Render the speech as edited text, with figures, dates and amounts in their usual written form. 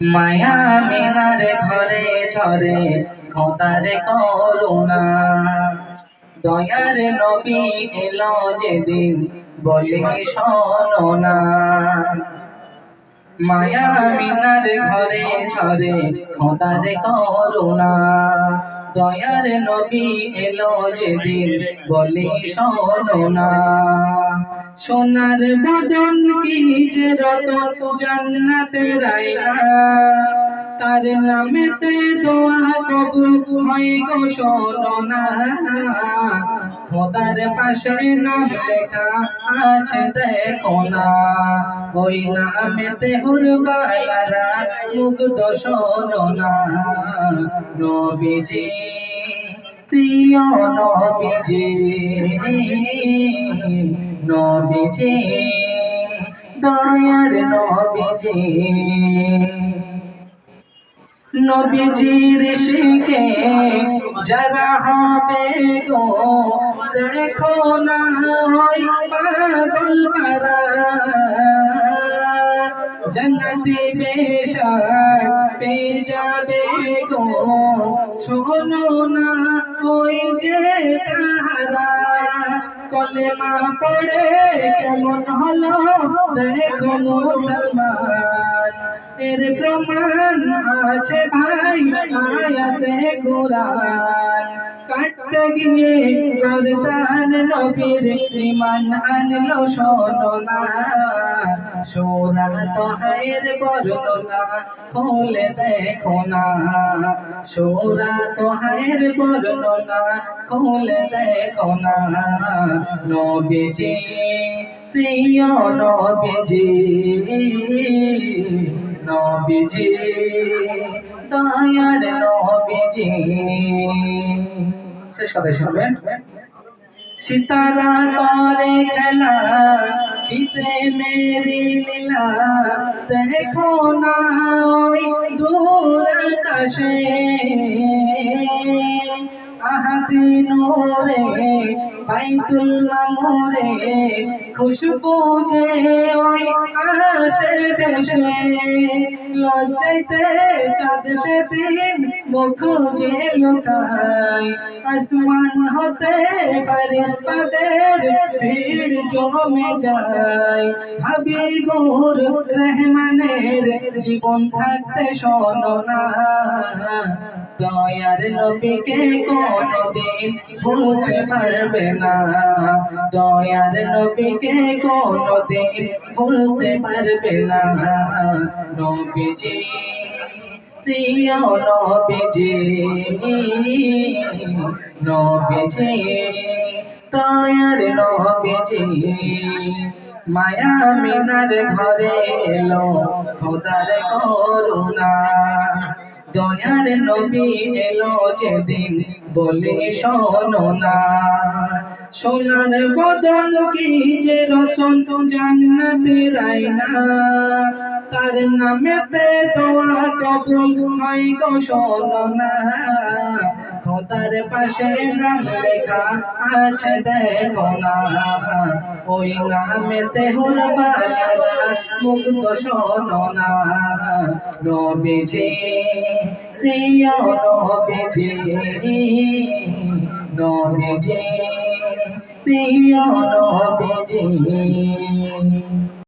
মায়া মিনার ঘরে ঝরে খোদার করুণা, দয়ার নবী এলো যেদিন বলে শোনো না। মায়া মিনার ঘরে ঝরে খোদার করুণা, দয়ার নবী এলো যেদিন বলে শোনো না। সোনার বদন কি যে রতন জান্নাতের আয়না, তার নামেতে দোয়া কবুল হয় গো শোনো না। খোদার পাশে নাম লেখা আছে দেখো না, ওই নামেতে হুরবায়ারা মুগ্ধ শোনো না। নবীজি প্রিয় নবীজি, নবীজি দয়ার নবীজি, নবীজির শিখে যারা হবে গো দেখো না ওই পাগল পারা, জান্নাতি বেশায় পেয়ে যাবে গো শোনো না ওই যে তারা। কলেমা পড়ে কেমন হলো দেখো মুসলমান, এর প্রমাণ আছে ভাই আয়াতে কুরআন। কাটতে গিয়ে গর্দান নবীর ঈমান আনলো শোনো না, সূরা তাহের বর্ণনা খুলে দেখো না। সূরা তাহের বর্ণনা খুলে দেখো না। নবীজি প্রিয় নবীজি, নবীজি দয়ার নবীজি। শেষ কথা শুনবেন। সিতারা করে খেলা কি প্রেমেরি লীলা, দেখো না ওই দূর আকাশে আহাদি নূরে বাইতুল মামুরে খুশবু যে ওই আকাশে দেশে। লজ্জাইতে চাঁদ সেদিন মুখ যে লুকায়, আসমান হতে ফেরেশতাদের ভিড় জমে যায়। হাবিবুর রহমানের জীবন থাকতে শোনো না, দয়ার নবীকে কোনদিন ভুলতে পারবে না। দয়ার নবীকে কোনদিন ভুলতে পারবে না। নবীজি প্রিয় নবীজি, নবীজি দয়ার নবীজি। মায়া মিনার ঘরে এলো খোদার করুণা, দয়ার নবী এলো যেদিন বলে শোনো না। সোনার বদন কি যে রতন জান্নাতের আয়না, তার নামেতে দোয়া কবুল হয় গো শোনো না। খোদার পাশে নাম লেখা আছে দেখো না, ওই নামেতে হুরবায়ারা মুগ্ধ শোনো না। নবীজি প্রিয় নবীজি, নবীজি প্রিয় নবীজি।